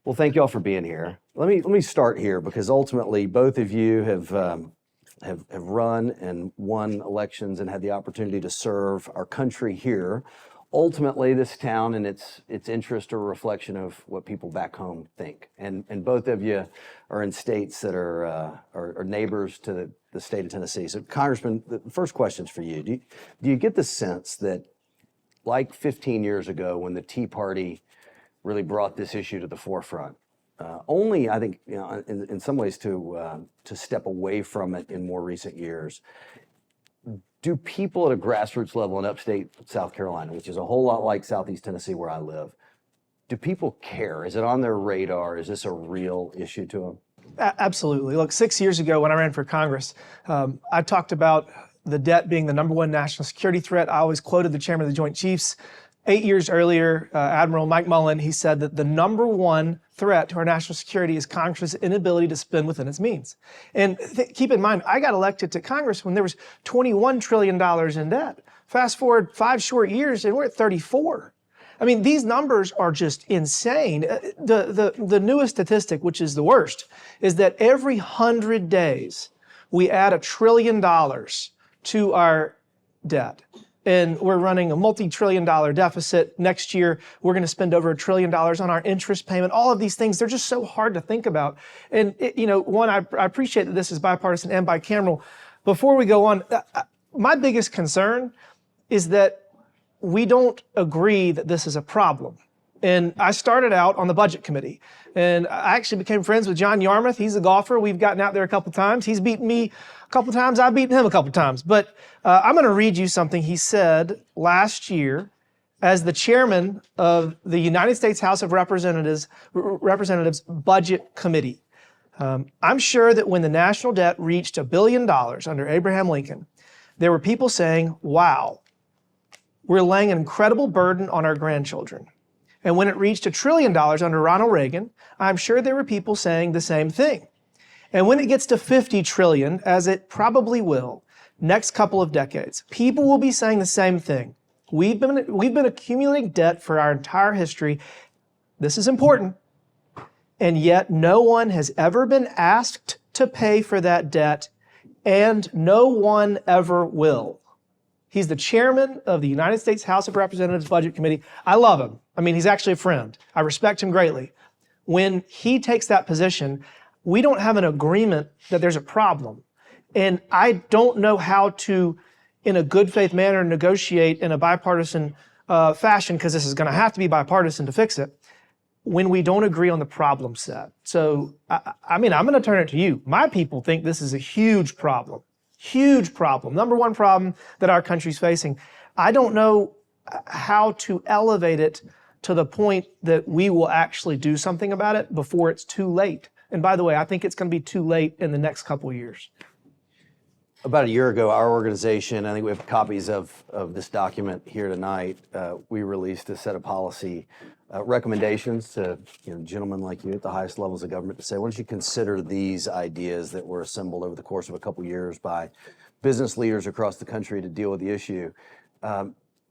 Well, thank you all for being here. Let me start here because ultimately both of you have run and won elections and had the opportunity to serve our country here. Ultimately, this town and its interest are a reflection of what people back home think. And both of you are in states that are neighbors to the state of Tennessee. So, Congressman, the first question's for you. Do you get the sense that, like 15 years ago when the Tea Party really brought this issue to the forefront, only I think in some ways to step away from it in more recent years, do people at a grassroots level in upstate South Carolina, which is a whole lot like Southeast Tennessee where I live, do people care? Is it on their radar? Is this a real issue to them? Absolutely. Look, 6 years ago when I ran for Congress, I talked about the debt being the #1 national security threat. I always quoted the chairman of the Joint Chiefs. 8 years earlier, Admiral Mike Mullen, he said that the #1 threat to our national security is Congress's inability to spend within its means. And keep in mind, I got elected to Congress when there was $21 trillion in debt. Fast forward 5 short years and we're at 34. I mean, these numbers are just insane. The newest statistic, which is the worst, is that every 100 days, we add $1 trillion to our debt. And we're running a multi-trillion-dollar deficit. Next year, we're going to spend over $1 trillion on our interest payment. All of these things, they're just so hard to think about. And, one, I appreciate that this is bipartisan and bicameral. Before we go on, my biggest concern is that we don't agree that this is a problem. And I started out on the budget committee. And I actually became friends with John Yarmouth. He's a golfer. We've gotten out there a couple times. He's beaten me a couple times. I've beaten him a couple times. But I'm going to read you something he said last year as the chairman of the United States House of Representatives Budget Committee. I'm sure that when the national debt reached $1 billion under Abraham Lincoln, there were people saying, wow, we're laying an incredible burden on our grandchildren. And when it reached $1 trillion under Ronald Reagan, I'm sure there were people saying the same thing. And when it gets to 50 trillion, as it probably will, next couple of decades, people will be saying the same thing. We've been accumulating debt for our entire history. This is important. And yet no one has ever been asked to pay for that debt, and no one ever will. He's the chairman of the United States House of Representatives Budget Committee. I love him. I mean, he's actually a friend. I respect him greatly. When he takes that position, we don't have an agreement that there's a problem. And I don't know how to, in a good faith manner, negotiate in a bipartisan fashion, because this is going to have to be bipartisan to fix it, when we don't agree on the problem set. So, I'm going to turn it to you. My people think this is a huge problem. Huge problem. #1 problem that our country's facing. I don't know how to elevate it to the point that we will actually do something about it before it's too late. And by the way, I think it's going to be too late in the next couple of years. About a year ago, our organization, I think we have copies of this document here tonight, we released a set of policy recommendations to gentlemen like you at the highest levels of government to say, why don't you consider these ideas that were assembled over the course of a couple years by business leaders across the country to deal with the issue.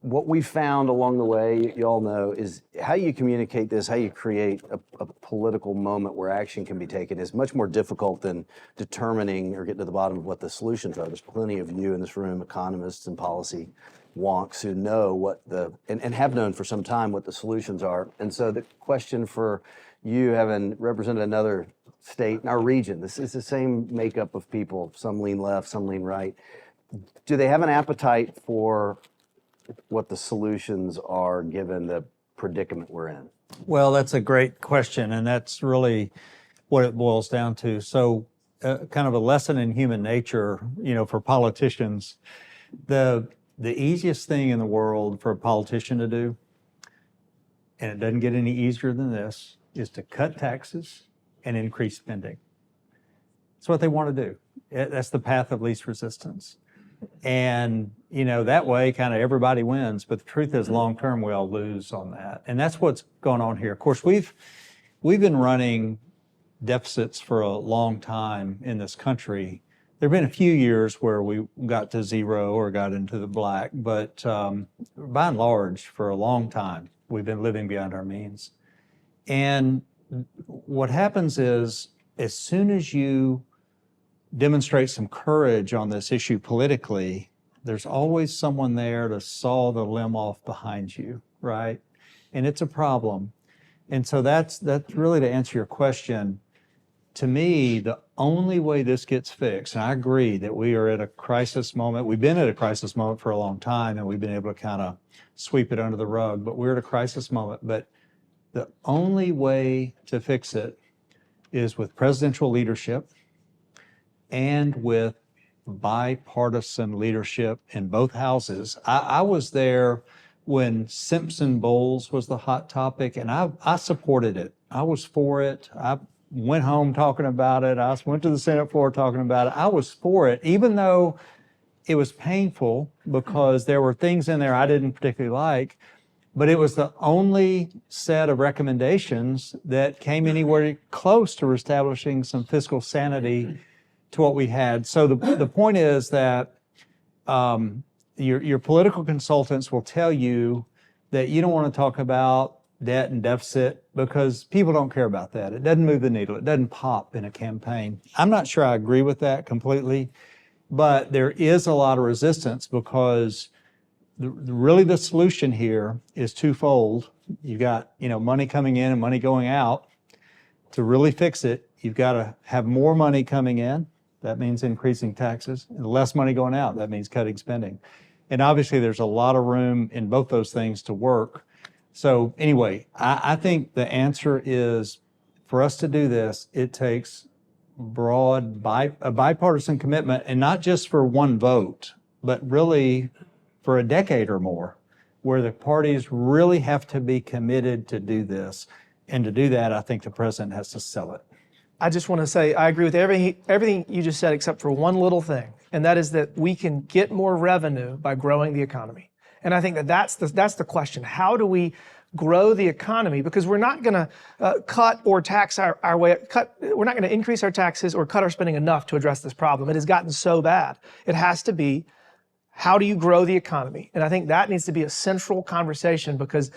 What we found along the way, you all know, is how you communicate this, how you create a political moment where action can be taken is much more difficult than determining or getting to the bottom of what the solutions are. There's plenty of you in this room, economists and policy wonks who know and have known for some time what the solutions are. And so the question for you, having represented another state in our region, this is the same makeup of people, some lean left, some lean right. Do they have an appetite for what the solutions are given the predicament we're in? Well, that's a great question, and that's really what it boils down to. So kind of a lesson in human nature, for politicians, the easiest thing in the world for a politician to do, and it doesn't get any easier than this, is to cut taxes and increase spending. That's what they want to do. That's the path of least resistance. And, that way kind of everybody wins. But the truth is long-term, we all lose on that. And that's what's going on here. Of course, we've been running deficits for a long time in this country. There have been a few years where we got to zero or got into the black, but by and large, for a long time, we've been living beyond our means. And what happens is, as soon as you demonstrate some courage on this issue politically, there's always someone there to saw the limb off behind you, right? And it's a problem. And so that's really, to answer your question. To me, the only way this gets fixed, and I agree that we are at a crisis moment. We've been at a crisis moment for a long time, and we've been able to kind of sweep it under the rug, but we're at a crisis moment. But the only way to fix it is with presidential leadership and with bipartisan leadership in both houses. I was there when Simpson-Bowles was the hot topic, and I supported it. I was for it. I went home talking about it. I went to the Senate floor talking about it. I was for it, even though it was painful because there were things in there I didn't particularly like, but it was the only set of recommendations that came anywhere close to establishing some fiscal sanity to what we had. So the point is that your political consultants will tell you that you don't want to talk about debt and deficit because people don't care about that. It doesn't move the needle. It doesn't pop in a campaign. I'm not sure I agree with that completely, but there is a lot of resistance because really the solution here is twofold. You've got, money coming in and money going out. To really fix it, you've got to have more money coming in. That means increasing taxes, and less money going out. That means cutting spending. And obviously there's a lot of room in both those things to work. So anyway, I think the answer is, for us to do this, it takes a bipartisan commitment, and not just for one vote, but really for a decade or more, where the parties really have to be committed to do this. And to do that, I think the president has to sell it. I just want to say I agree with everything you just said except for one little thing, and that is that we can get more revenue by growing the economy. And I think that's the question. How do we grow the economy? Because we're not going to cut or tax our way. We're not going to increase our taxes or cut our spending enough to address this problem. It has gotten so bad. It has to be, how do you grow the economy? And I think that needs to be a central conversation because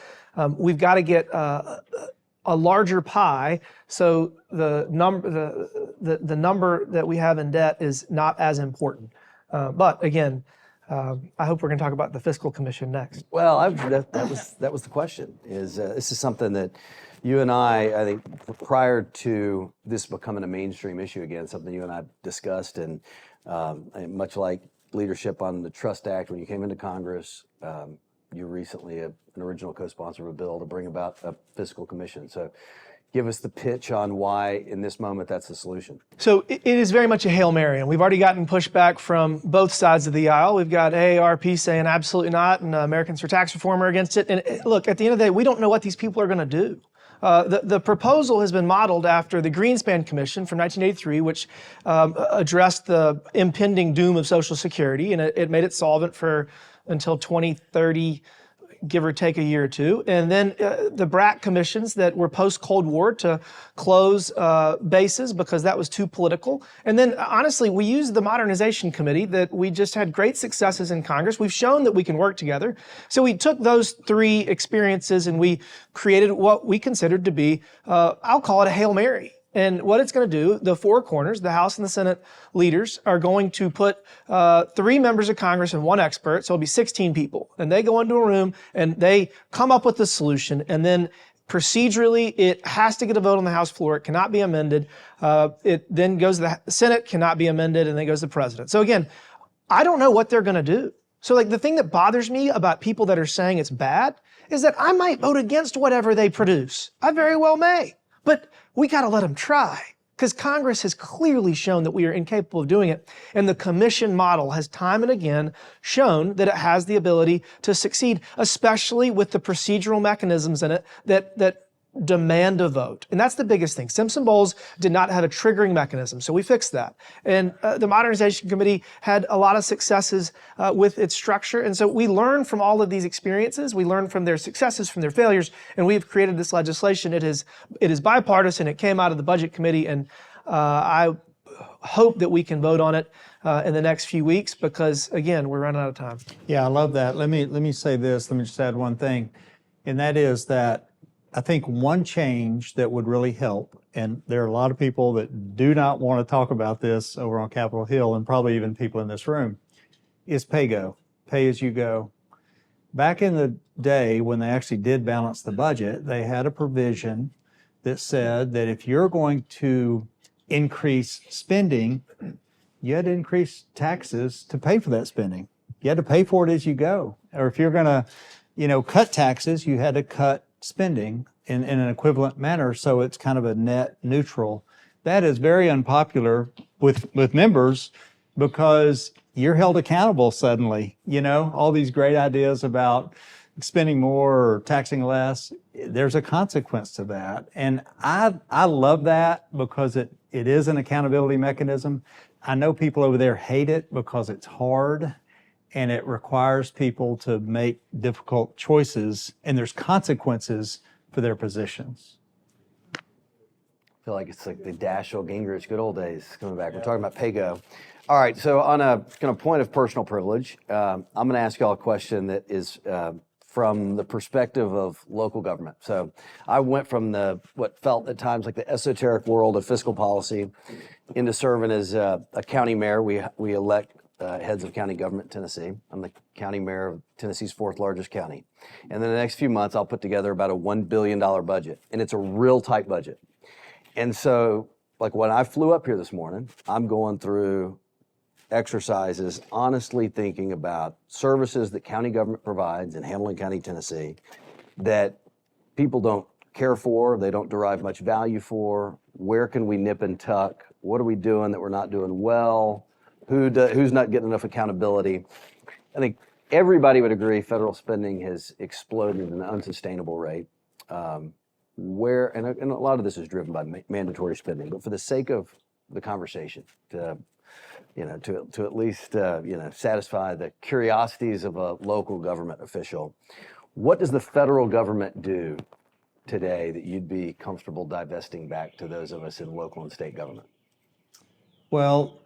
we've got to get a larger pie, so the number that we have in debt is not as important. But again, I hope we're going to talk about the Fiscal Commission next. Well, that was the question. This is something that you and I think, prior to this becoming a mainstream issue again, something you and I discussed, and much like leadership on the Trust Act when you came into Congress, you're recently an original co-sponsor of a bill to bring about a fiscal commission. So give us the pitch on why, in this moment, that's the solution. So it is very much a Hail Mary, and we've already gotten pushback from both sides of the aisle. We've got AARP saying absolutely not, and Americans for Tax Reform are against it. And look, at the end of the day, we don't know what these people are going to do. The proposal has been modeled after the Greenspan Commission from 1983, which addressed the impending doom of Social Security, and it made it solvent for until 2030, give or take a year or two. And then the BRAC commissions that were post-Cold War to close bases because that was too political. And then honestly, we used the Modernization Committee that we just had great successes in Congress. We've shown that we can work together. So we took those three experiences and we created what we considered to be, I'll call it a Hail Mary. And what it's going to do, the four corners, the House and the Senate leaders are going to put 3 members of Congress and 1 expert, so it'll be 16 people. And they go into a room and they come up with the solution. And then procedurally, it has to get a vote on the House floor. It cannot be amended. It then goes to the Senate, cannot be amended, and then goes to the president. So again, I don't know what they're going to do. So like the thing that bothers me about people that are saying it's bad is that I might vote against whatever they produce. I very well may. But we got to let them try, because Congress has clearly shown that we are incapable of doing it. And the commission model has time and again shown that it has the ability to succeed, especially with the procedural mechanisms in it that demand a vote. And that's the biggest thing. Simpson-Bowles did not have a triggering mechanism, so we fixed that. And the Modernization Committee had a lot of successes with its structure. And so we learn from all of these experiences. We learn from their successes, from their failures, and we've created this legislation. It is bipartisan. It came out of the Budget Committee, and I hope that we can vote on it in the next few weeks because, again, we're running out of time. Yeah, I love that. Let me say this. Let me just add one thing, and that is that I think one change that would really help, and there are a lot of people that do not want to talk about this over on Capitol Hill, and probably even people in this room, is PayGo, pay as you go. Back in the day when they actually did balance the budget, they had a provision that said that if you're going to increase spending, you had to increase taxes to pay for that spending. You had to pay for it as you go. Or if you're going to, cut taxes, you had to cut spending in an equivalent manner. So it's kind of a net neutral. That is very unpopular with members because you're held accountable suddenly. All these great ideas about spending more or taxing less, there's a consequence to that. And I love that because it is an accountability mechanism. I know people over there hate it because it's hard and it requires people to make difficult choices, and there's consequences for their positions. I feel like it's like the Dashiell Gingrich good old days coming back. We're talking about PayGo. All right, so on a kind of point of personal privilege, I'm going to ask y'all a question that is from the perspective of local government. So I went from what felt at times like the esoteric world of fiscal policy into serving as a county mayor. We elect heads of county government in Tennessee. I'm the county mayor of Tennessee's 4th largest county. And then the next few months, I'll put together about a $1 billion budget. And it's a real tight budget. And so, like when I flew up here this morning, I'm going through exercises, honestly thinking about services that county government provides in Hamilton County, Tennessee, that people don't care for, they don't derive much value for. Where can we nip and tuck? What are we doing that we're not doing well? Who's not getting enough accountability? I think everybody would agree federal spending has exploded at an unsustainable rate. And a lot of this is driven by mandatory spending, but for the sake of the conversation, to at least satisfy the curiosities of a local government official, what does the federal government do today that you'd be comfortable divesting back to those of us in local and state government? Well,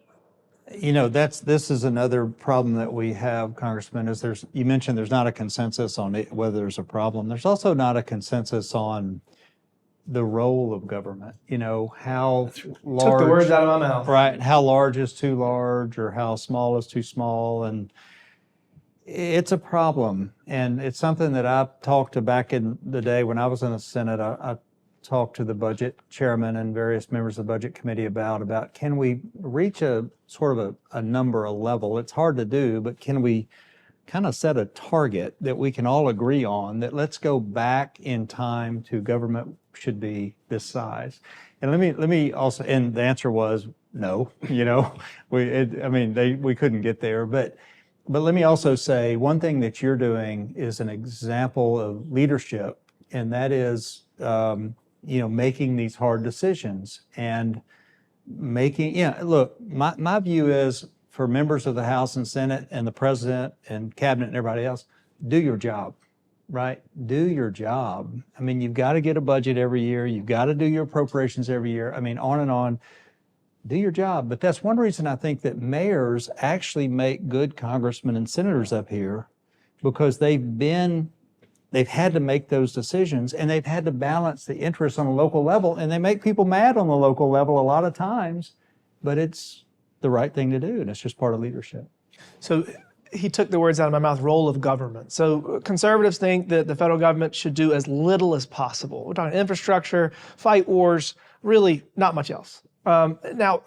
this is another problem that we have, Congressman, is you mentioned there's not a consensus on whether there's a problem. There's also not a consensus on the role of government. How large. Took the words out of my mouth. Right. How large is too large or how small is too small. And it's a problem. And it's something that I talked to back in the day when I was in the Senate. I talked to the budget chairman and various members of the budget committee about can we reach a sort of a number, a level? It's hard to do, but can we kind of set a target that we can all agree on, that let's go back in time to government should be this size? And let me also, and the answer was no. We couldn't get there, but let me also say one thing that you're doing is an example of leadership, and that is making these hard decisions and look, my view is for members of the House and Senate and the president and cabinet and everybody else, do your job, right? Do your job. You've got to get a budget every year. You've got to do your appropriations every year. On and on. Do your job. But that's one reason I think that mayors actually make good congressmen and senators up here, because they've had to make those decisions and they've had to balance the interests on a local level, and they make people mad on the local level a lot of times, but it's the right thing to do, and it's just part of leadership. So he took the words out of my mouth, role of government. So conservatives think that the federal government should do as little as possible. We're talking infrastructure, fight wars, really not much else. Now,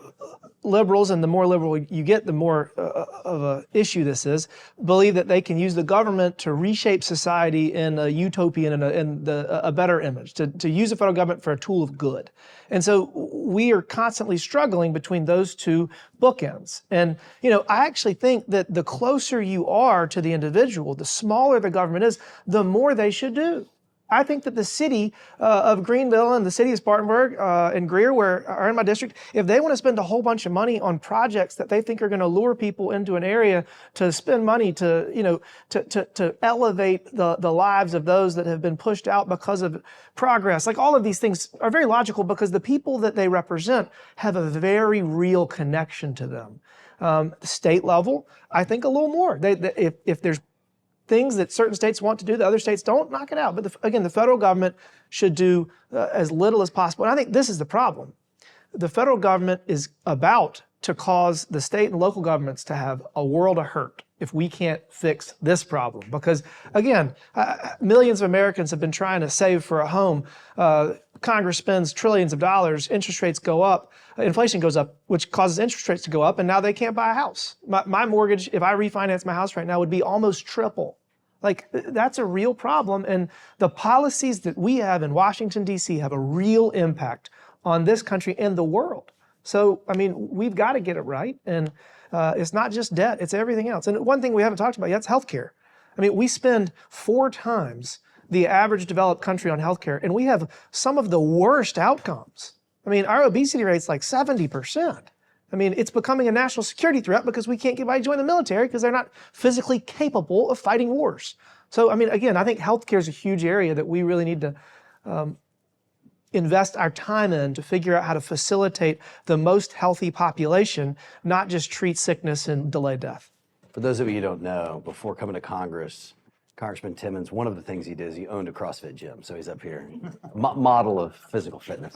liberals, and the more liberal you get, the more of a issue this is, believe that they can use the government to reshape society in a utopian and a better image, to use the federal government for a tool of good. And so we are constantly struggling between those two bookends. And, I actually think that the closer you are to the individual, the smaller the government is, the more they should do. I think that the city of Greenville and the city of Spartanburg and Greer, where are in my district, if they want to spend a whole bunch of money on projects that they think are going to lure people into an area to spend money to elevate the lives of those that have been pushed out because of progress, like all of these things are very logical because the people that they represent have a very real connection to them. State level, I think a little more. If there's things that certain states want to do that other states don't, knock it out. But again, the federal government should do as little as possible. And I think this is the problem. The federal government is about to cause the state and local governments to have a world of hurt if we can't fix this problem. Because again, millions of Americans have been trying to save for a home. Congress spends trillions of dollars, interest rates go up, inflation goes up, which causes interest rates to go up, and now they can't buy a house. My mortgage, if I refinance my house right now, would be almost triple. Like, that's a real problem, and the policies that we have in Washington, D.C. have a real impact on this country and the world. So, I mean, we've got to get it right, and it's not just debt, it's everything else. And one thing we haven't talked about yet is healthcare. I mean, we spend 4 times the average developed country on healthcare, and we have some of the worst outcomes. I mean, our obesity rate's like 70%. I mean, it's becoming a national security threat because we can't get anybody to join the military because they're not physically capable of fighting wars. So, I mean, again, I think healthcare is a huge area that we really need to invest our time in to figure out how to facilitate the most healthy population, not just treat sickness and delay death. For those of you who don't know, before coming to Congress, Congressman Timmons, one of the things he did is he owned a CrossFit gym. So he's up here, model of physical fitness.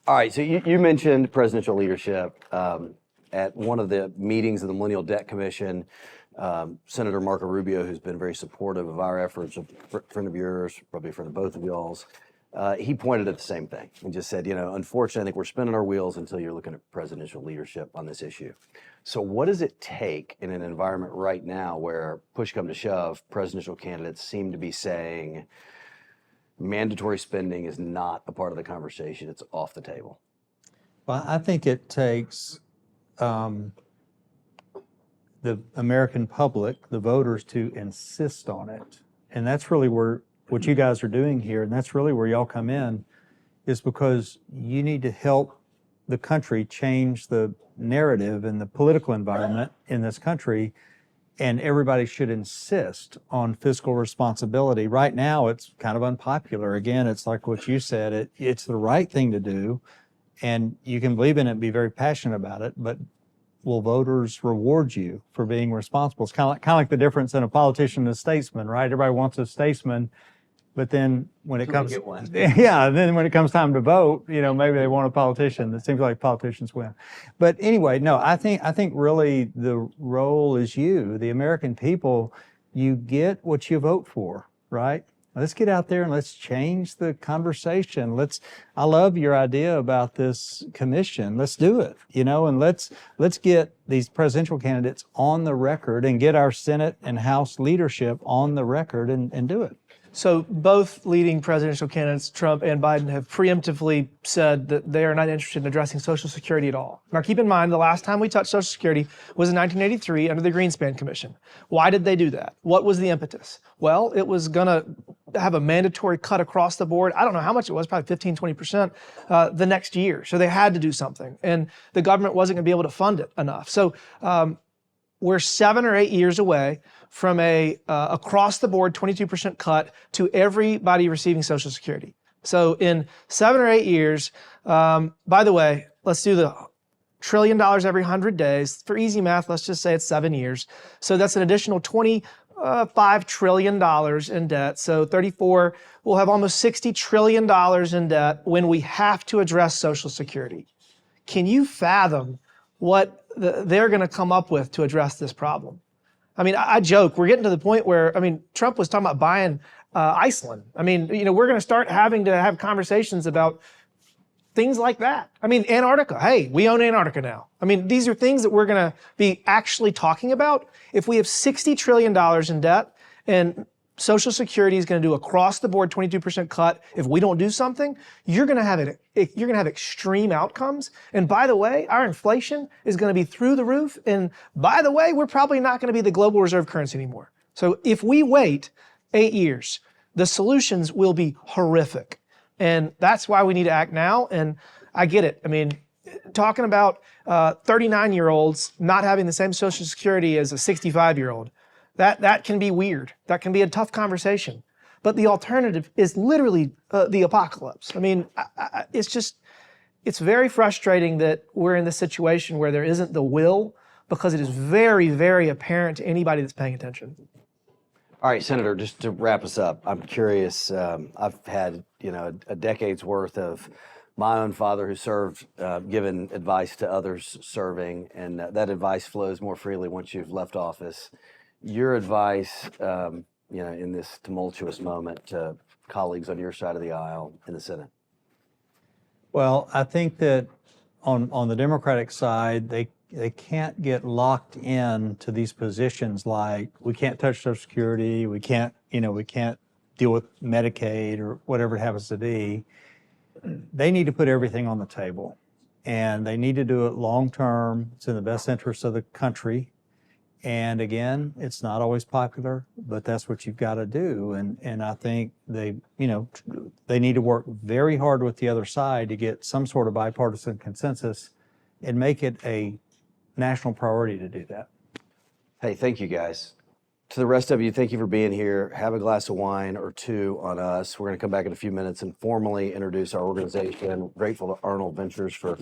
All right, so you mentioned presidential leadership. At one of the meetings of the Millennial Debt Commission, Senator Marco Rubio, who's been very supportive of our efforts, a friend of yours, probably a friend of both of y'all's, he pointed at the same thing and just said, unfortunately, I think we're spinning our wheels until you're looking at presidential leadership on this issue. So what does it take in an environment right now where, push come to shove, presidential candidates seem to be saying mandatory spending is not a part of the conversation, it's off the table? Well, I think it takes the American public, the voters, to insist on it. And that's really what you guys are doing here, and that's really where y'all come in, is because you need to help the country change the narrative and the political environment in this country, and everybody should insist on fiscal responsibility. Right now, it's kind of unpopular. Again, it's like what you said, it's the right thing to do, and you can believe in it and be very passionate about it, but will voters reward you for being responsible? It's kind of like the difference in a politician and a statesman, right? Everybody wants a statesman, but then when it comes, then when it comes time to vote, maybe they want a politician. It seems like politicians win. But anyway, no, I think really the role is you, the American people. You get what you vote for, right? Let's get out there and let's change the conversation. I love your idea about this commission. Let's do it, and let's get these presidential candidates on the record and get our Senate and House leadership on the record and do it. So both leading presidential candidates, Trump and Biden, have preemptively said that they are not interested in addressing Social Security at all. Now, keep in mind, the last time we touched Social Security was in 1983 under the Greenspan Commission. Why did they do that? What was the impetus? Well, it was going to have a mandatory cut across the board. I don't know how much it was, probably 15, 20% the next year. So they had to do something. And the government wasn't going to be able to fund it enough. So we're 7 or 8 years away from a across-the-board 22% cut to everybody receiving Social Security. So in 7 or 8 years, by the way, let's do the $1 trillion every 100 days. For easy math, let's just say it's 7 years. So that's an additional $25 trillion in debt. So 34, we'll have almost $60 trillion in debt when we have to address Social Security. Can you fathom what they're going to come up with to address this problem? I mean, I joke, we're getting to the point where, Trump was talking about buying Iceland. We're going to start having to have conversations about things like that. Antarctica. Hey, we own Antarctica now. These are things that we're going to be actually talking about. If we have $60 trillion in debt and Social Security is going to do across the board 22% cut. If we don't do something, you're going to have extreme outcomes. And by the way, our inflation is going to be through the roof. And by the way, we're probably not going to be the global reserve currency anymore. So if we wait 8 years, the solutions will be horrific. And that's why we need to act now. And I get it. Talking about 39-year-olds not having the same Social Security as a 65-year-old, that can be weird. That can be a tough conversation. But the alternative is literally the apocalypse. It's very frustrating that we're in this situation where there isn't the will, because it is very, very apparent to anybody that's paying attention. All right, Senator, just to wrap us up, I'm curious. I've had, a decade's worth of my own father who served, given advice to others serving, and that advice flows more freely once you've left office. Your advice, in this tumultuous moment to colleagues on your side of the aisle in the Senate? Well, I think that on the Democratic side, they can't get locked in to these positions like we can't touch Social Security, we can't deal with Medicaid or whatever it happens to be. They need to put everything on the table, and they need to do it long term. It's in the best interest of the country. And again, it's not always popular, but that's what you've got to do. And I think they need to work very hard with the other side to get some sort of bipartisan consensus and make it a national priority to do that. Hey, thank you guys. To the rest of you, thank you for being here. Have a glass of wine or two on us. We're going to come back in a few minutes and formally introduce our organization. Grateful to Arnold Ventures for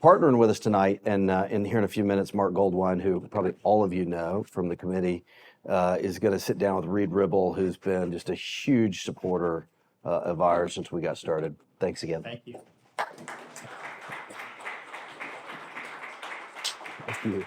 partnering with us tonight. And here in a few minutes, Mark Goldwine, who probably all of you know from the committee, is going to sit down with Reed Ribble, who's been just a huge supporter of ours since we got started. Thanks again. Thank you. Thank you.